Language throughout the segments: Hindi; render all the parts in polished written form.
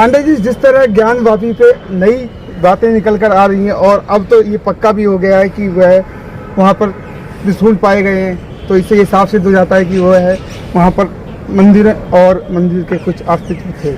पांडे जी, जिस तरह ज्ञानवापी पे नई बातें निकल कर आ रही हैं और अब तो ये पक्का भी हो गया है कि वह वहाँ पर त्रिशूल पाए गए हैं, तो इससे ये साफ सिद्ध हो जाता है कि वह है वहाँ पर मंदिर और मंदिर के कुछ अस्तित्व थे।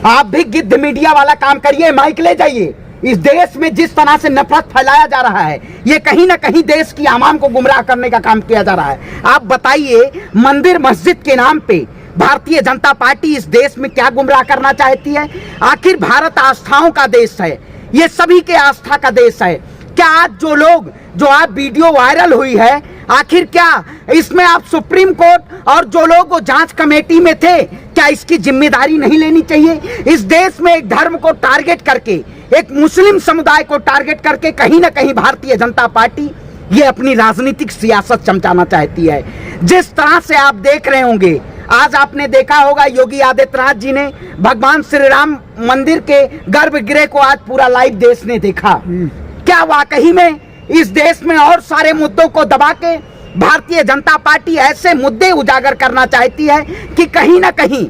आप भी गिद्ध मीडिया वाला काम करिए, माइक ले जाइए। इस देश में जिस तरह से नफरत फैलाया जा रहा है, ये कहीं ना कहीं देश की आवाम को गुमराह करने का काम किया जा रहा है। आप बताइए, मंदिर मस्जिद के नाम पे भारतीय जनता पार्टी इस देश में क्या गुमराह करना चाहती है? आखिर भारत आस्थाओं का देश है, ये सभी के आस्था का देश है। क्या आज जो आप वीडियो वायरल हुई है, आखिर क्या इसमें आप सुप्रीम कोर्ट और जो लोग वो जांच कमेटी में थे, क्या इसकी जिम्मेदारी नहीं लेनी चाहिए? इस देश में एक धर्म को टारगेट करके, एक मुस्लिम समुदाय को टारगेट करके कहीं ना कहीं भारतीय जनता पार्टी ये अपनी राजनीतिक सियासत चमचाना चाहती है। जिस तरह से आप देख रहे होंगे, आज आपने देखा होगा योगी आदित्यनाथ जी ने भगवान श्री राम मंदिर के गर्भगृह को आज पूरा लाइव देश ने देखा। क्या वाकई में इस देश में और सारे मुद्दों को दबा के भारतीय जनता पार्टी ऐसे मुद्दे उजागर करना चाहती है कि कहीं ना कहीं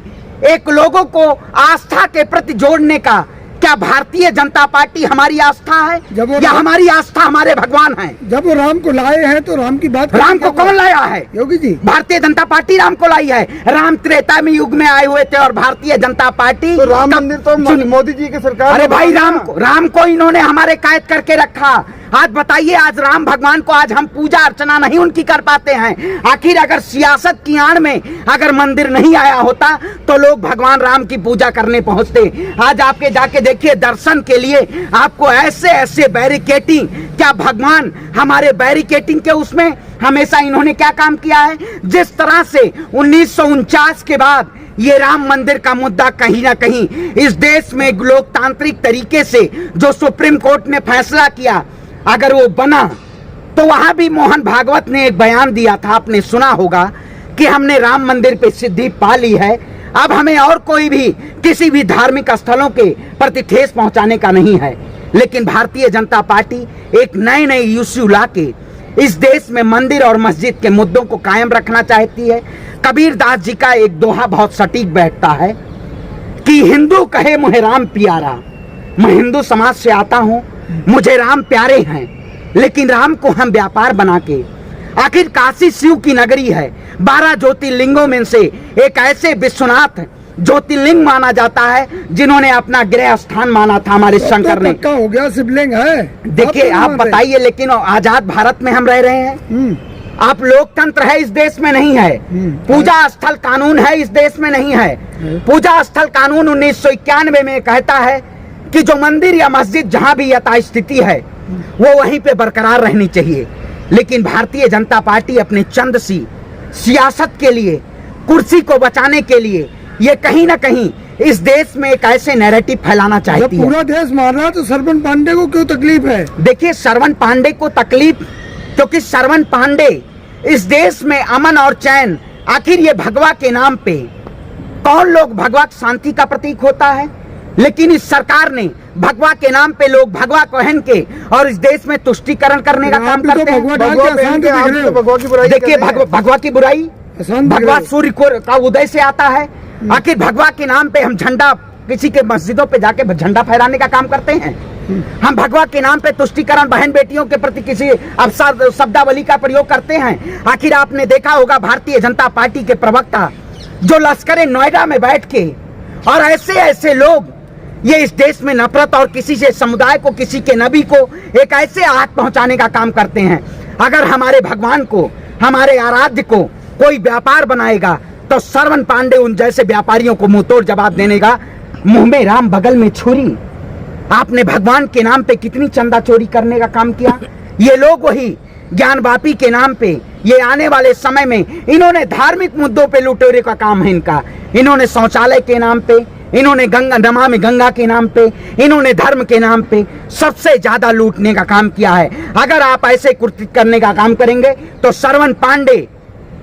एक लोगों को आस्था के प्रति जोड़ने का? क्या भारतीय जनता पार्टी हमारी आस्था है या हमारी आस्था हमारे भगवान हैं? जब वो राम को लाए हैं तो राम की बात, राम को कौन लाया है? योगी जी, भारतीय जनता पार्टी राम को लाई है। राम त्रेता में युग में आए हुए थे और भारतीय जनता पार्टी तो राम मंदिर तो मोदी जी की सरकार। अरे भाई, राम को इन्होंने हमारे कैद करके रखा। आज बताइए, आज राम भगवान को आज हम पूजा अर्चना नहीं उनकी कर पाते हैं। आखिर अगर सियासत की आड़ में अगर मंदिर नहीं आया होता तो लोग भगवान राम की पूजा करने पहुंचते। आज आपके जाके देखिए, दर्शन के लिए आपको ऐसे ऐसे बैरिकेटिंग, क्या भगवान हमारे बैरिकेटिंग के उसमें हमेशा इन्होंने क्या काम किया है? जिस तरह से 1949 के बाद ये राम मंदिर का मुद्दा कहीं ना कहीं इस देश में लोकतांत्रिक तरीके से जो सुप्रीम कोर्ट ने फैसला किया, अगर वो बना तो वहां भी मोहन भागवत ने एक बयान दिया था, आपने सुना होगा, कि हमने राम मंदिर पे सिद्धि पा ली है, अब हमें और कोई भी किसी भी धार्मिक स्थलों के प्रति ठेस पहुंचाने का नहीं है। लेकिन भारतीय जनता पार्टी एक नए इश्यू लाके इस देश में मंदिर और मस्जिद के मुद्दों को कायम रखना चाहती है। कबीर दास जी का एक दोहा बहुत सटीक बैठता है कि हिंदू कहे मुझे राम प्यारा, मैं हिंदू समाज से आता हूं, मुझे राम प्यारे हैं, लेकिन राम को हम व्यापार बना के, आखिर काशी शिव की नगरी है, 12 ज्योतिर्लिंगों में से एक ऐसे विश्वनाथ ज्योतिर्लिंग माना जाता है जिन्होंने अपना गृह स्थान माना था हमारे शंकर ने। पक्का हो गया शिवलिंग है। देखिए, आप बताइए, लेकिन आजाद भारत में हम रह रहे हैं। आप लोकतंत्र है इस देश में नहीं है। पूजा स्थल कानून है इस देश में नहीं है। पूजा स्थल कानून 1991 में कहता है कि जो मंदिर या मस्जिद जहां भी यथास्थिति है वो वहीं पे बरकरार रहनी चाहिए। लेकिन भारतीय जनता पार्टी अपने चंद सी सियासत के लिए, कुर्सी को बचाने के लिए, ये कहीं ना कहीं इस देश में एक ऐसे नैरेटिव फैलाना चाहती है। पूरा देश मान रहा, तो श्रवण पांडे को क्यों तकलीफ है? देखिए, श्रवण पांडे को तकलीफ क्योंकि श्रवण पांडे इस देश में अमन और चैन, आखिर ये भगवा के नाम पे कौन लोग, भगवा शांति का प्रतीक होता है, लेकिन इस सरकार ने भगवा के नाम पे लोग भगवा पहन के और इस देश में तुष्टीकरण करने का काम करते हैं। देखिए, भगवा की बुराई, भगवा सूर्य का उदय से आता है। आखिर भगवा के नाम पे हम झंडा, किसी के मस्जिदों पे जाके झंडा फहराने का काम करते हैं। हम भगवा के नाम पे तुष्टीकरण, बहन बेटियों के प्रति किसी अवसर शब्दावली का प्रयोग करते हैं। आखिर आपने देखा होगा, भारतीय जनता पार्टी के प्रवक्ता जो लश्कर नोएडा में बैठ के और ऐसे ऐसे लोग ये इस देश में नफरत और किसी से समुदाय को, किसी के नबी को एक ऐसे आहत पहुंचाने का काम करते हैं। अगर हमारे भगवान को, हमारे आराध्य को कोई व्यापार बनाएगा तो श्रवण पांडे उन जैसे व्यापारियों को मुंहतोड़ जवाब देने का। मुंह में राम बगल में छुरी, आपने भगवान के नाम पे कितनी चंदा चोरी करने का काम किया। ये लोग वही ज्ञानवापी के नाम पे, ये आने वाले समय में इन्होंने धार्मिक मुद्दों पे लुटेरे का काम है इनका। इन्होंने शौचालय के नाम पे, इन्होंने गंगा नमामि गंगा के नाम पे, इन्होंने धर्म के नाम पे सबसे ज्यादा लूटने का काम किया है। अगर आप ऐसे कृत्य करने का काम करेंगे तो श्रवण पांडे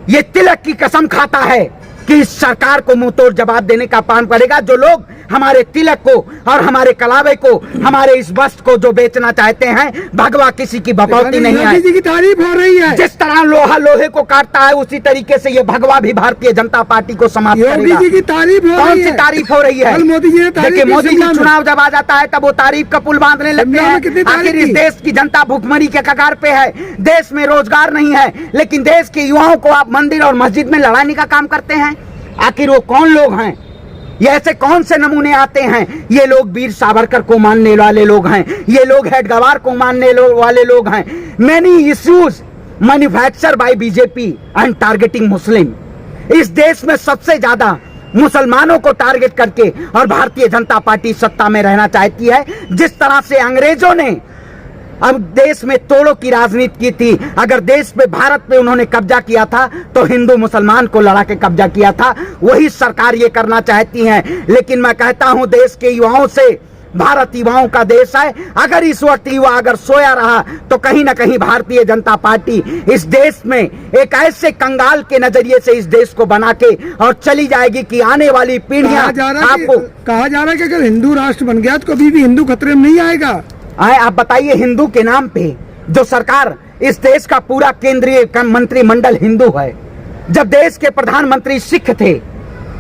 ये तिलक की कसम खाता है कि कि इस सरकार को मुंह तोड़ जवाब देने का काम करेगा। जो लोग हमारे तिलक को और हमारे कलावे को, हमारे इस वस्त्र को जो बेचना चाहते हैं, भगवा किसी की बपौती नहीं है। मोदी जी की तारीफ हो रही है। जिस तरह लोहा लोहे को काटता है, उसी तरीके से ये भगवा भी भारतीय जनता पार्टी को समाप्त योगी करेगा। जी की तारीफ हो कौन रही सी है। तारीफ हो रही है? कल मोदी जी ने तारीफ देखिए, की मोदी जी शिमला में। चुनाव जब आ जाता है तब वो तारीफ का पुल बांधने लगते शिमला में कितनी हैं। तारीफ आखिर इस की? देश की जनता भूखमरी के कगार पे है। देश में रोजगार नहीं है, लेकिन देश के युवाओं को आप मंदिर और मस्जिद में लड़ाने का काम करते हैं। आखिर वो कौन लोग हैं? ये ऐसे कौन से नमूने आते हैं? ये लोग वीर सावरकर को मानने वाले लोग हैं, ये लोग हेडगवार को मानने वाले लोग हैं। Many issues manufacture by BJP and targeting Muslim. इस देश में सबसे ज्यादा मुसलमानों को टारगेट करके और भारतीय जनता पार्टी सत्ता में रहना चाहती है। जिस तरह से अंग्रेजों ने अब देश में तोड़ों की राजनीति की थी, अगर देश पे, भारत पे उन्होंने कब्जा किया था तो हिंदू मुसलमान को लड़ा के कब्जा किया था। वही सरकार ये करना चाहती है। लेकिन मैं कहता हूं, देश के युवाओं से, भारत युवाओं का देश है। अगर इस वक्त युवा अगर सोया रहा तो कहीं ना कहीं भारतीय जनता पार्टी इस देश में एक ऐसे कंगाल के नजरिए से इस देश को बना के और चली जाएगी कि आने वाली पीढ़ियां आपको कहा जा रहा है कि अगर हिंदू राष्ट्र बन गया तो कभी भी हिंदू खतरे में नहीं आएगा। आप बताइए, हिंदू के नाम पे जो सरकार, इस देश का पूरा केंद्रीय मंत्रिमंडल हिंदू है। जब देश के प्रधानमंत्री सिख थे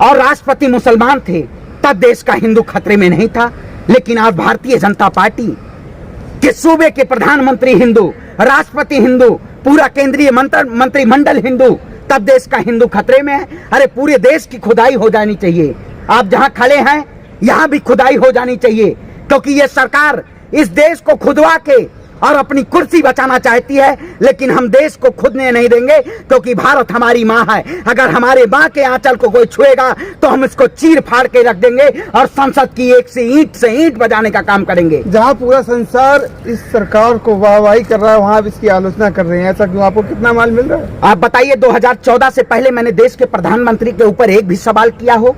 और राष्ट्रपति मुसलमान थे, तब देश का हिंदू खतरे में नहीं था। लेकिन आज भारतीय जनता पार्टी के सूबे के प्रधानमंत्री हिंदू, राष्ट्रपति हिंदू, पूरा केंद्रीय मंत्रिमंडल हिंदू, तब देश का हिंदू खतरे में है। अरे पूरे देश की खुदाई हो जानी चाहिए। आप जहां खड़े हैं यहां भी खुदाई हो जानी चाहिए, क्योंकि ये सरकार इस देश को खुदवा के और अपनी कुर्सी बचाना चाहती है। लेकिन हम देश को खुदने नहीं देंगे, क्योंकि भारत हमारी माँ है। अगर हमारे माँ के आंचल को कोई छुएगा तो हम इसको चीर फाड़ के रख देंगे और संसद की एक से ईंट बजाने का काम करेंगे। जहाँ पूरा संसार इस सरकार को वाहवाही कर रहा है, वहाँ आप इसकी आलोचना कर रहे हैं। ऐसा क्यों? आपको कितना माल मिल रहा है? आप बताइए, 2014 से पहले मैंने देश के प्रधानमंत्री के ऊपर एक भी सवाल किया हो?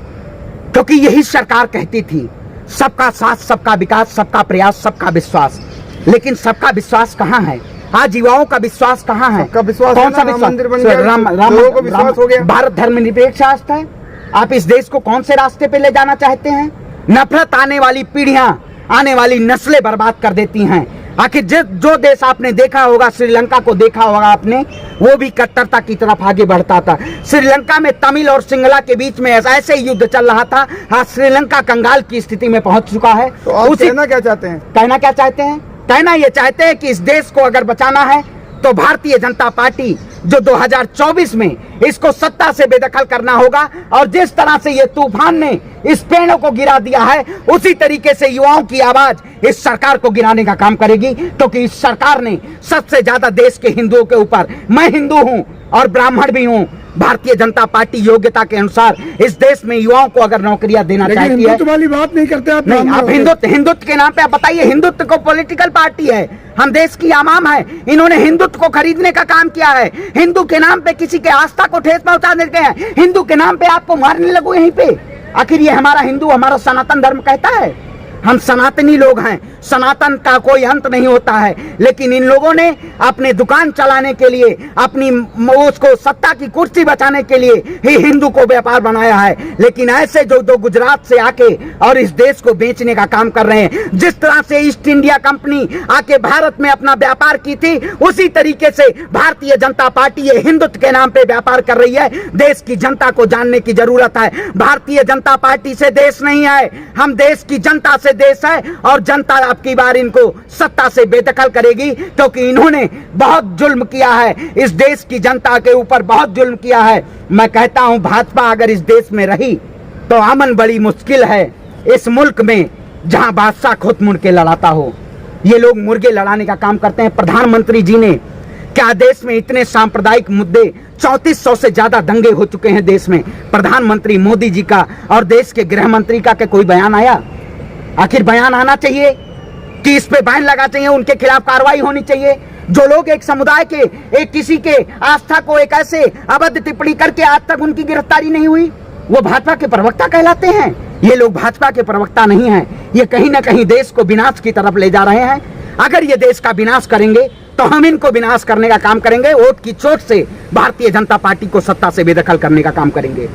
क्योंकि यही सरकार कहती थी, सबका साथ, सबका विकास, सबका प्रयास, सबका विश्वास। लेकिन सबका विश्वास कहाँ है? आज युवाओं का विश्वास कहाँ है? सबका विश्वास कौन सा राम विश्वास? मंदिर बन गया, लोगों को विश्वास हो गया। भारत धर्मनिरपेक्ष राष्ट्र है। आप इस देश को कौन से रास्ते पे ले जाना चाहते हैं? नफरत आने वाली पीढ़ियां, आने वाली नस्लें बर्बाद कर देती हैं। आखिर जो देश आपने देखा होगा, श्रीलंका को देखा होगा आपने, वो भी कट्टरता की तरफ आगे बढ़ता था। श्रीलंका में तमिल और सिंगला के बीच में ऐसे युद्ध चल रहा था। आज श्रीलंका कंगाल की स्थिति में पहुंच चुका है। तो आप कहना क्या चाहते हैं? कहना क्या चाहते हैं? कहना ये चाहते हैं कि इस देश को अगर बचाना है तो भारतीय जनता पार्टी जो 2024 में इसको सत्ता से बेदखल करना होगा। और जिस तरह से ये तूफान ने इस पेड़ों को गिरा दिया है, उसी तरीके से युवाओं की आवाज इस सरकार को गिराने का काम करेगी। क्योंकि इस सरकार ने सबसे ज्यादा देश के हिंदुओं के ऊपर, मैं हिंदू हूं और ब्राह्मण भी हूं, भारतीय जनता पार्टी योग्यता के अनुसार इस देश में युवाओं को अगर नौकरियां देना चाहती है। हिंदुत्व वाली बात नहीं करते आप। नहीं, आप हिंदुत्व के नाम पे आप बताइए, हिंदुत्व को पॉलिटिकल पार्टी है, हम देश की आवाम है। इन्होंने हिंदुत्व को खरीदने का काम किया है। हिंदू के नाम पे किसी के आस्था को ठेस पहुंचा देते हैं। हिंदू के नाम पे आपको मारने लगो यहीं पे। आखिर ये हमारा हिंदू, हमारा सनातन धर्म कहता है। हम सनातनी लोग हैं, सनातन का कोई अंत नहीं होता है। लेकिन इन लोगों ने अपने दुकान चलाने के लिए, अपनी उसको सत्ता की कुर्सी बचाने के लिए ही हिंदू को व्यापार बनाया है। लेकिन ऐसे जो गुजरात से आके और इस देश को बेचने का काम कर रहे हैं, जिस तरह से ईस्ट इंडिया कंपनी आके भारत में अपना व्यापार की थी, उसी तरीके से भारतीय जनता पार्टी ये हिंदुत्व के नाम पे व्यापार कर रही है। देश की जनता को जानने की जरूरत है। भारतीय जनता पार्टी से देश नहीं है, हम देश की जनता से देश है। और जनता अब की बार इनको सत्ता से बेदखल करेगी, क्योंकि इन्होंने बहुत जुल्म किया है, इस देश की जनता के ऊपर बहुत जुल्म किया है। मैं कहता हूं, भाजपा अगर इस देश में रही तो अमन बड़ी मुश्किल है इस मुल्क में, जहां बादशाह खुद मुड़ के लड़ाता हो। ये लोग मुर्गे लड़ाने का काम करते हैं। प्रधानमंत्री जी ने, क्या देश में इतने सांप्रदायिक मुद्दे, 3400 से ज्यादा दंगे हो चुके हैं देश में, प्रधानमंत्री मोदी जी का और देश के गृह मंत्री का क्या कोई बयान आया? आखिर बयान आना चाहिए कि इस पे बैन लगा चाहिए, उनके खिलाफ कार्रवाई होनी चाहिए। जो लोग एक समुदाय के, एक किसी के आस्था को एक ऐसे अबद्ध टिप्पणी करके आज तक उनकी गिरफ्तारी नहीं हुई, वो भाजपा के प्रवक्ता कहलाते हैं। ये लोग भाजपा के प्रवक्ता नहीं हैं, ये कहीं ना कहीं देश को विनाश की तरफ ले जा रहे हैं। अगर ये देश का विनाश करेंगे तो हम इनको विनाश करने का काम करेंगे। वोट की चोट से भारतीय जनता पार्टी को सत्ता से बेदखल करने का काम करेंगे।